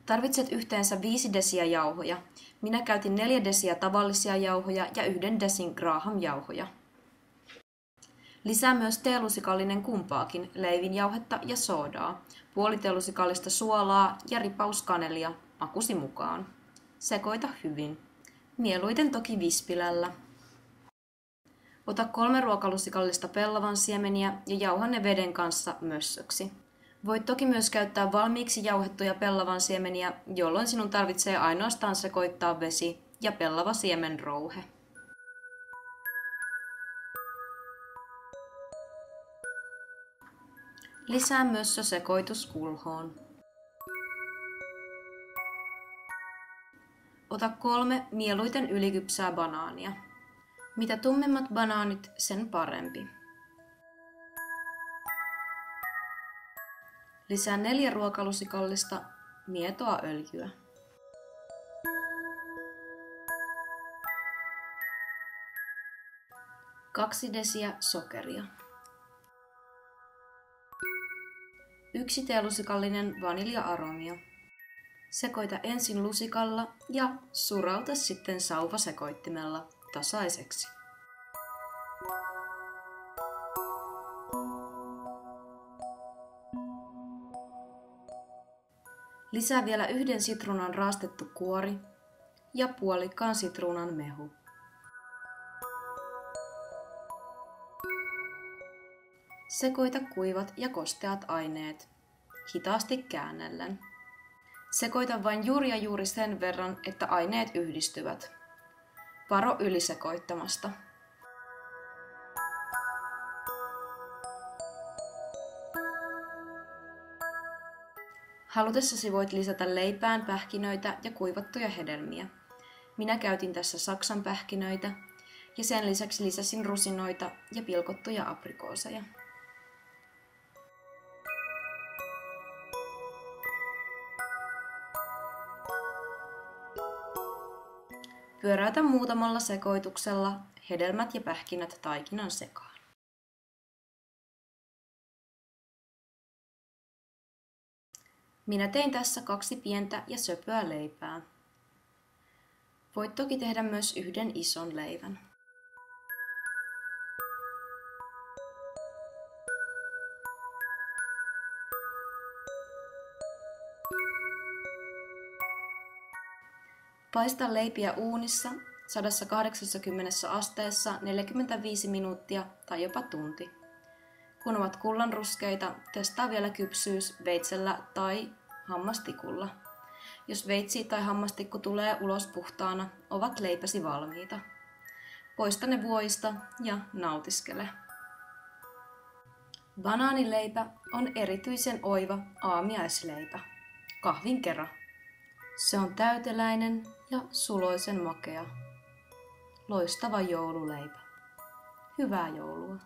Tarvitset yhteensä 5 desiä jauhoja. Minä käytin 4 desiä tavallisia jauhoja ja 1 desin Graham-jauhoja. Lisää myös teelusikallinen kumpaakin, leivinjauhetta ja soodaa, puoli teelusikallista suolaa ja ripaus kanelia makusi mukaan. Sekoita hyvin. Mieluiten toki vispilällä. Ota 3 ruokalusikallista pellavan siemeniä ja jauha ne veden kanssa mössöksi. Voit toki myös käyttää valmiiksi jauhettuja pellavan siemeniä, jolloin sinun tarvitsee ainoastaan sekoittaa vesi ja pellava siemenrouhe. Lisää mössösekoitus kulhoon. Ota 3 mieluiten ylikypsää banaania. Mitä tummemmat banaanit, sen parempi. Lisää 4 ruokalusikallista mietoa öljyä. Kaksi desiä sokeria. 1 teelusikallinen vanilja-aromia. Sekoita ensin lusikalla ja surauta sitten sauvasekoittimella tasaiseksi. Lisää vielä 1 sitruunan raastettu kuori ja puolikkaan sitruunan mehu. Sekoita kuivat ja kosteat aineet, hitaasti käännellen. Sekoita vain juuri sen verran, että aineet yhdistyvät. Varo ylisekoittamasta. Halutessasi voit lisätä leipään pähkinöitä ja kuivattuja hedelmiä. Minä käytin tässä Saksan pähkinöitä ja sen lisäksi lisäsin rusinoita ja pilkottuja aprikooseja. Pyöräytä muutamalla sekoituksella hedelmät ja pähkinät taikinan sekaan. Minä tein tässä 2 pientä ja söpöä leipää. Voit toki tehdä myös 1 ison leivän. Paista leipiä uunissa 180 asteessa 45 minuuttia tai jopa tunti. Kun ovat kullanruskeita, testaa vielä kypsyys veitsellä tai hammastikulla. Jos veitsi tai hammastikku tulee ulos puhtaana, ovat leipäsi valmiita. Poista ne vuoista ja nautiskele. Banaanileipä on erityisen oiva aamiaisleipä. Kahvin kera. Se on täyteläinen ja suloisen makea. Loistava joululeipä. Hyvää joulua!